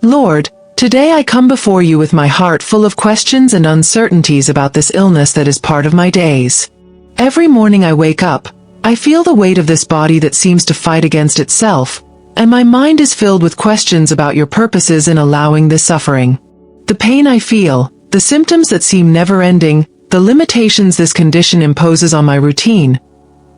Lord, today I come before you with my heart full of questions and uncertainties about this illness that is part of my days. Every morning I wake up, I feel the weight of this body that seems to fight against itself, and my mind is filled with questions about your purposes in allowing this suffering. The pain I feel, the symptoms that seem never-ending, the limitations this condition imposes on my routine,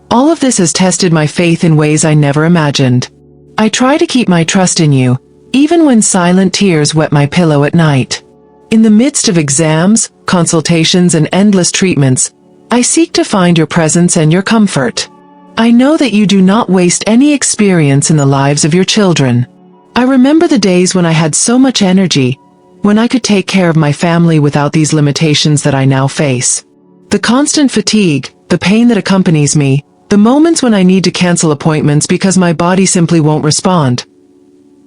all of this has tested my faith in ways I never imagined. I try to keep my trust in you, even when silent tears wet my pillow at night. In the midst of exams, consultations, and endless treatments, I seek to find your presence and your comfort. I know that you do not waste any experience in the lives of your children. I remember the days when I had so much energy, when I could take care of my family without these limitations that I now face. The constant fatigue, the pain that accompanies me, the moments when I need to cancel appointments because my body simply won't respond.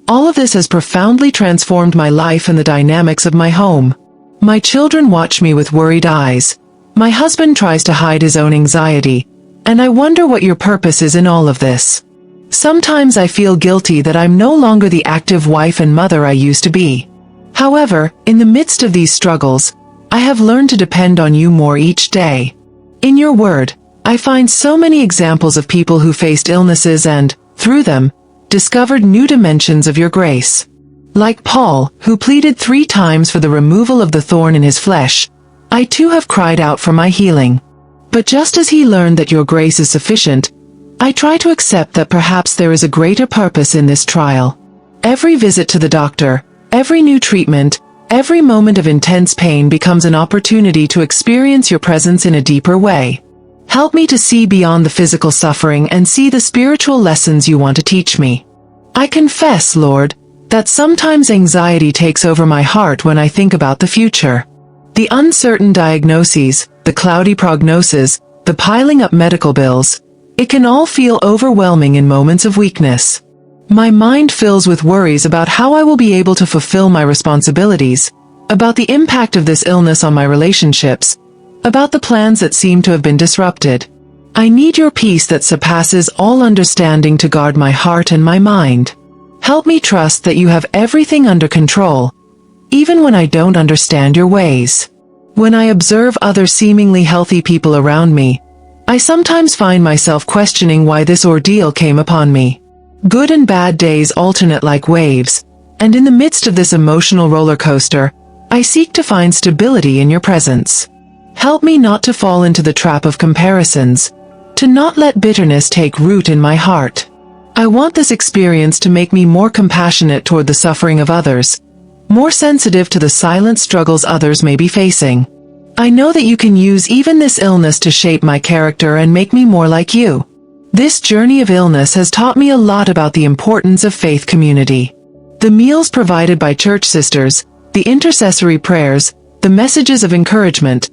All of this has profoundly transformed my life and the dynamics of my home. My children watch me with worried eyes. My husband tries to hide his own anxiety, and I wonder what your purpose is in all of this. Sometimes I feel guilty that I'm no longer the active wife and mother I used to be. However, in the midst of these struggles, I have learned to depend on you more each day. In your word, I find so many examples of people who faced illnesses and, through them, discovered new dimensions of your grace. Like Paul, who pleaded 3 times for the removal of the thorn in his flesh, I too have cried out for my healing. But just as he learned that your grace is sufficient, I try to accept that perhaps there is a greater purpose in this trial. Every visit to the doctor, every new treatment, every moment of intense pain becomes an opportunity to experience your presence in a deeper way. Help me to see beyond the physical suffering and see the spiritual lessons you want to teach me. I confess, Lord, that sometimes anxiety takes over my heart when I think about the future. The uncertain diagnoses, the cloudy prognosis, the piling up medical bills, it can all feel overwhelming in moments of weakness. My mind fills with worries about how I will be able to fulfill my responsibilities, about the impact of this illness on my relationships, about the plans that seem to have been disrupted. I need your peace that surpasses all understanding to guard my heart and my mind. Help me trust that you have everything under control, even when I don't understand your ways. When I observe other seemingly healthy people around me, I sometimes find myself questioning why this ordeal came upon me. Good and bad days alternate like waves, and in the midst of this emotional roller coaster, I seek to find stability in your presence. Help me not to fall into the trap of comparisons, to not let bitterness take root in my heart. I want this experience to make me more compassionate toward the suffering of others, more sensitive to the silent struggles others may be facing. I know that you can use even this illness to shape my character and make me more like you. This journey of illness has taught me a lot about the importance of faith community. The meals provided by church sisters, the intercessory prayers, the messages of encouragement,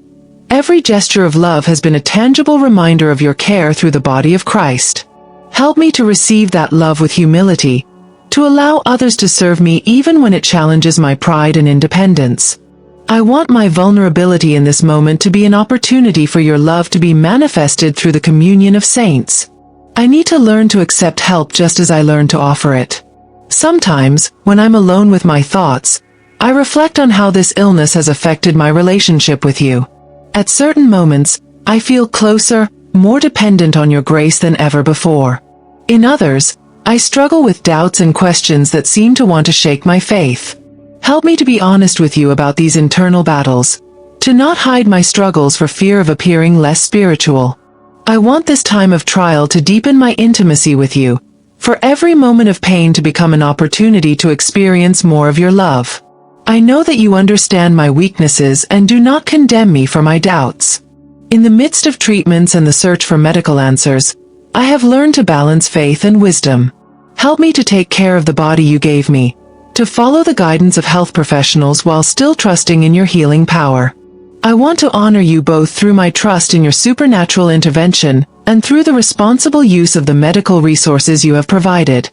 every gesture of love has been a tangible reminder of your care through the body of Christ. Help me to receive that love with humility, to allow others to serve me even when it challenges my pride and independence. I want my vulnerability in this moment to be an opportunity for your love to be manifested through the communion of saints. I need to learn to accept help just as I learn to offer it. Sometimes, when I'm alone with my thoughts, I reflect on how this illness has affected my relationship with you. At certain moments, I feel closer, more dependent on your grace than ever before. In others, I struggle with doubts and questions that seem to want to shake my faith. Help me to be honest with you about these internal battles, to not hide my struggles for fear of appearing less spiritual. I want this time of trial to deepen my intimacy with you, for every moment of pain to become an opportunity to experience more of your love. I know that you understand my weaknesses and do not condemn me for my doubts. In the midst of treatments and the search for medical answers, I have learned to balance faith and wisdom. Help me to take care of the body you gave me, to follow the guidance of health professionals while still trusting in your healing power. I want to honor you both through my trust in your supernatural intervention and through the responsible use of the medical resources you have provided.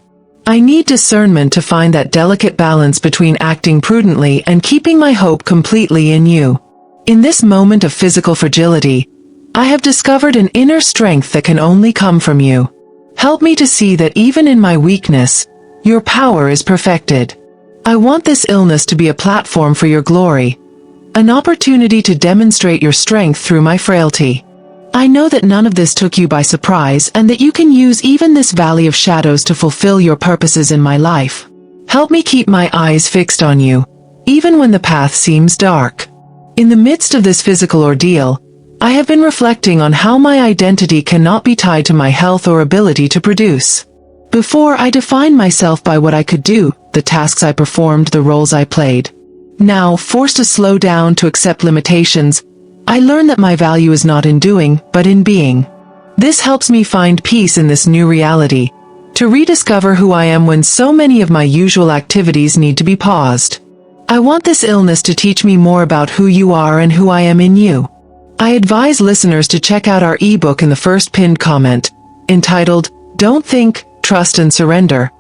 I need discernment to find that delicate balance between acting prudently and keeping my hope completely in you. In this moment of physical fragility, I have discovered an inner strength that can only come from you. Help me to see that even in my weakness, your power is perfected. I want this illness to be a platform for your glory, an opportunity to demonstrate your strength through my frailty. I know that none of this took you by surprise and that you can use even this valley of shadows to fulfill your purposes in my life. Help me keep my eyes fixed on you, even when the path seems dark. In the midst of this physical ordeal, I have been reflecting on how my identity cannot be tied to my health or ability to produce. Before, I defined myself by what I could do, the tasks I performed, the roles I played. Now, forced to slow down to accept limitations, I learn that my value is not in doing, but in being. This helps me find peace in this new reality, to rediscover who I am when so many of my usual activities need to be paused. I want this illness to teach me more about who you are and who I am in you. I advise listeners to check out our ebook in the first pinned comment, entitled, Don't Think, Trust and Surrender.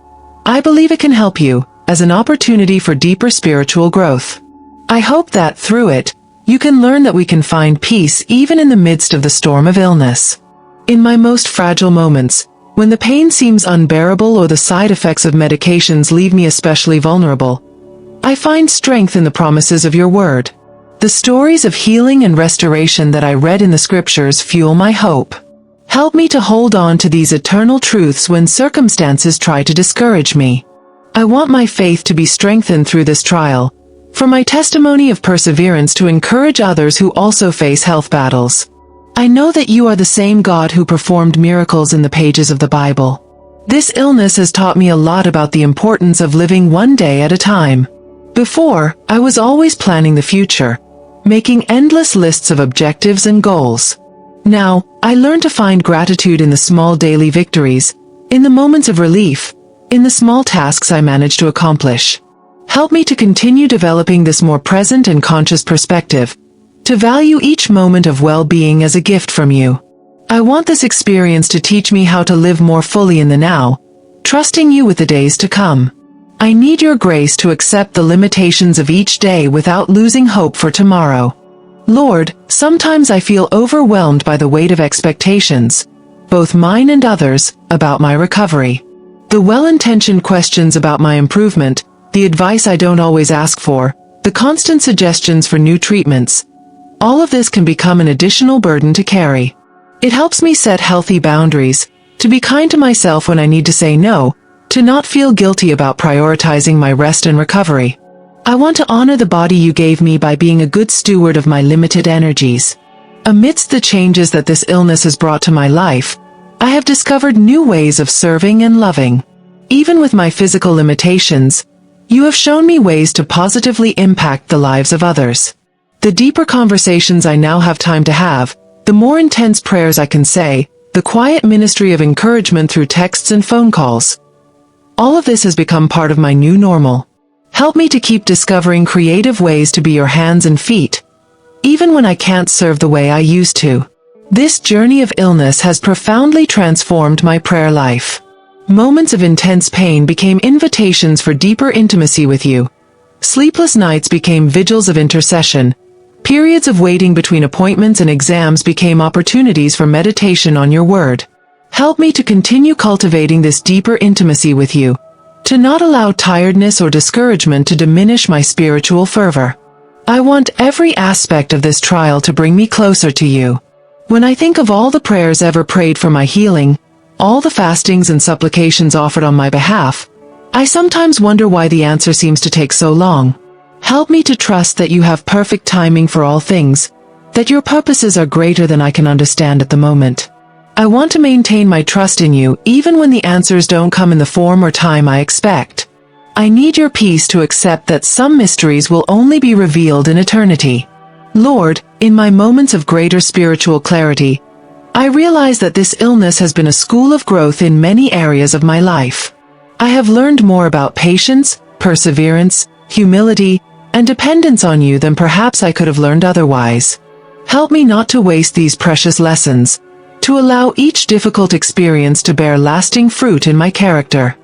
I believe it can help you, as an opportunity for deeper spiritual growth. I hope that, through it, you can learn that we can find peace even in the midst of the storm of illness. In my most fragile moments, when the pain seems unbearable or the side effects of medications leave me especially vulnerable, I find strength in the promises of your word. The stories of healing and restoration that I read in the scriptures fuel my hope. Help me to hold on to these eternal truths when circumstances try to discourage me. I want my faith to be strengthened through this trial, for my testimony of perseverance to encourage others who also face health battles. I know that you are the same God who performed miracles in the pages of the Bible. This illness has taught me a lot about the importance of living one day at a time. Before, I was always planning the future, making endless lists of objectives and goals. Now, I learn to find gratitude in the small daily victories, in the moments of relief, in the small tasks I manage to accomplish. Help me to continue developing this more present and conscious perspective, to value each moment of well-being as a gift from you. I want this experience to teach me how to live more fully in the now, trusting you with the days to come. I need your grace to accept the limitations of each day without losing hope for tomorrow. Lord, sometimes I feel overwhelmed by the weight of expectations, both mine and others, about my recovery. The well-intentioned questions about my improvement, the advice I don't always ask for, the constant suggestions for new treatments, all of this can become an additional burden to carry. It helps me set healthy boundaries, to be kind to myself when I need to say no, to not feel guilty about prioritizing my rest and recovery. I want to honor the body you gave me by being a good steward of my limited energies. Amidst the changes that this illness has brought to my life, I have discovered new ways of serving and loving. Even with my physical limitations, you have shown me ways to positively impact the lives of others. The deeper conversations I now have time to have, the more intense prayers I can say, the quiet ministry of encouragement through texts and phone calls. All of this has become part of my new normal. Help me to keep discovering creative ways to be your hands and feet, even when I can't serve the way I used to. This journey of illness has profoundly transformed my prayer life. Moments of intense pain became invitations for deeper intimacy with you. Sleepless nights became vigils of intercession. Periods of waiting between appointments and exams became opportunities for meditation on your word. Help me to continue cultivating this deeper intimacy with you, to not allow tiredness or discouragement to diminish my spiritual fervor. I want every aspect of this trial to bring me closer to you. When I think of all the prayers ever prayed for my healing, all the fastings and supplications offered on my behalf, I sometimes wonder why the answer seems to take so long. Help me to trust that you have perfect timing for all things, that your purposes are greater than I can understand at the moment. I want to maintain my trust in you even when the answers don't come in the form or time I expect. I need your peace to accept that some mysteries will only be revealed in eternity. Lord, in my moments of greater spiritual clarity, I realize that this illness has been a school of growth in many areas of my life. I have learned more about patience, perseverance, humility, and dependence on you than perhaps I could have learned otherwise. Help me not to waste these precious lessons, to allow each difficult experience to bear lasting fruit in my character.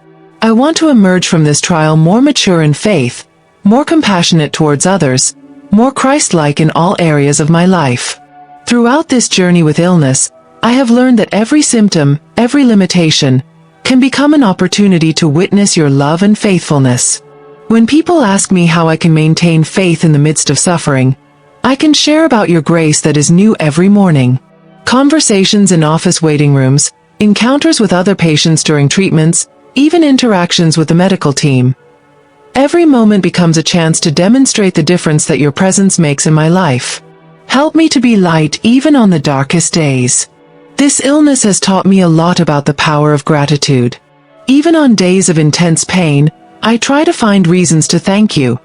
I want to emerge from this trial more mature in faith, more compassionate towards others, more Christ-like in all areas of my life. Throughout this journey with illness, I have learned that every symptom, every limitation, can become an opportunity to witness your love and faithfulness. When people ask me how I can maintain faith in the midst of suffering, I can share about your grace that is new every morning. Conversations in office waiting rooms, encounters with other patients during treatments, even interactions with the medical team. Every moment becomes a chance to demonstrate the difference that your presence makes in my life. Help me to be light even on the darkest days. This illness has taught me a lot about the power of gratitude. Even on days of intense pain, I try to find reasons to thank you.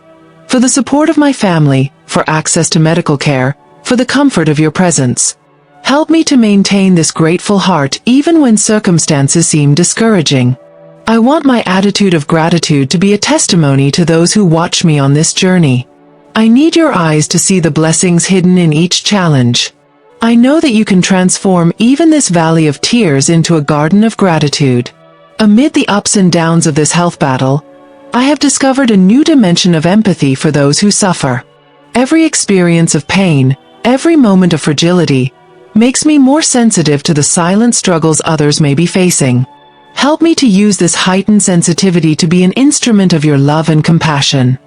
For the support of my family, for access to medical care, for the comfort of your presence. Help me to maintain this grateful heart even when circumstances seem discouraging. I want my attitude of gratitude to be a testimony to those who watch me on this journey. I need your eyes to see the blessings hidden in each challenge. I know that you can transform even this valley of tears into a garden of gratitude. Amid the ups and downs of this health battle, I have discovered a new dimension of empathy for those who suffer. Every experience of pain, every moment of fragility, makes me more sensitive to the silent struggles others may be facing. Help me to use this heightened sensitivity to be an instrument of your love and compassion.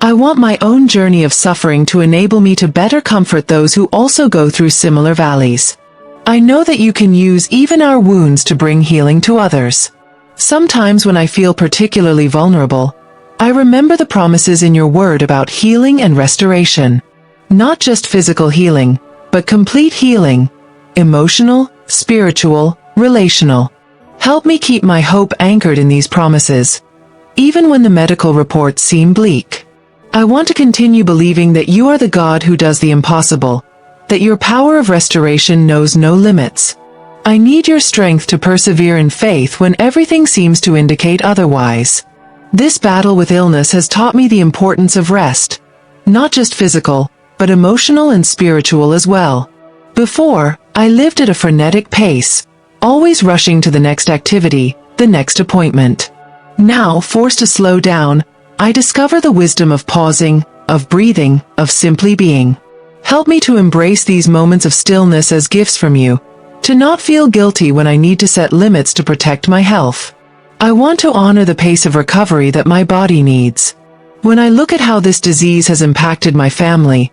I want my own journey of suffering to enable me to better comfort those who also go through similar valleys. I know that you can use even our wounds to bring healing to others. Sometimes when I feel particularly vulnerable, I remember the promises in your word about healing and restoration. Not just physical healing, but complete healing. Emotional, spiritual, relational. Help me keep my hope anchored in these promises, even when the medical reports seem bleak. I want to continue believing that you are the God who does the impossible, that your power of restoration knows no limits. I need your strength to persevere in faith when everything seems to indicate otherwise. This battle with illness has taught me the importance of rest, not just physical, but emotional and spiritual as well. Before, I lived at a frenetic pace, always rushing to the next activity, the next appointment. Now, forced to slow down, I discover the wisdom of pausing, of breathing, of simply being. Help me to embrace these moments of stillness as gifts from you, to not feel guilty when I need to set limits to protect my health. I want to honor the pace of recovery that my body needs. When I look at how this disease has impacted my family,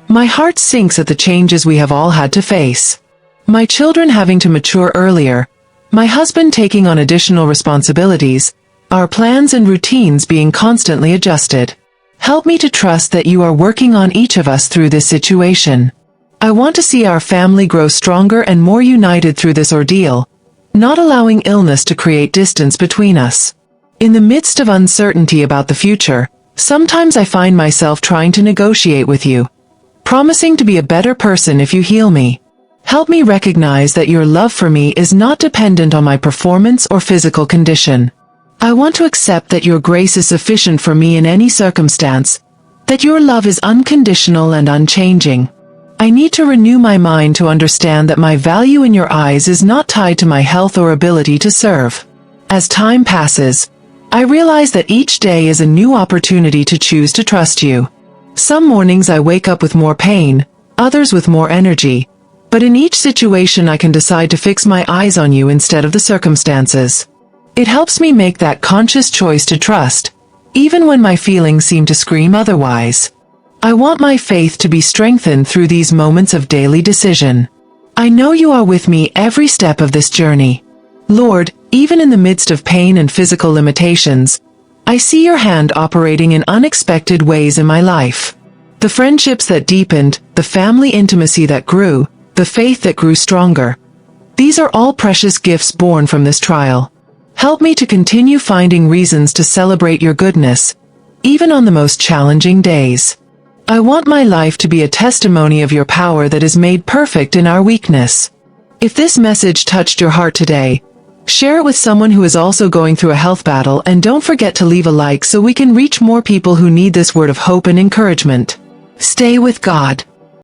my heart sinks at the changes we have all had to face. My children having to mature earlier, my husband taking on additional responsibilities, our plans and routines being constantly adjusted. Help me to trust that you are working on each of us through this situation. I want to see our family grow stronger and more united through this ordeal, not allowing illness to create distance between us. In the midst of uncertainty about the future, sometimes I find myself trying to negotiate with you, promising to be a better person if you heal me. Help me recognize that your love for me is not dependent on my performance or physical condition. I want to accept that your grace is sufficient for me in any circumstance, that your love is unconditional and unchanging. I need to renew my mind to understand that my value in your eyes is not tied to my health or ability to serve. As time passes, I realize that each day is a new opportunity to choose to trust you. Some mornings I wake up with more pain, others with more energy, but in each situation I can decide to fix my eyes on you instead of the circumstances. It helps me make that conscious choice to trust, even when my feelings seem to scream otherwise. I want my faith to be strengthened through these moments of daily decision. I know you are with me every step of this journey. Lord, even in the midst of pain and physical limitations, I see your hand operating in unexpected ways in my life. The friendships that deepened, the family intimacy that grew, the faith that grew stronger. These are all precious gifts born from this trial. Help me to continue finding reasons to celebrate your goodness, even on the most challenging days. I want my life to be a testimony of your power that is made perfect in our weakness. If this message touched your heart today, share it with someone who is also going through a health battle, and don't forget to leave a like so we can reach more people who need this word of hope and encouragement. Stay with God.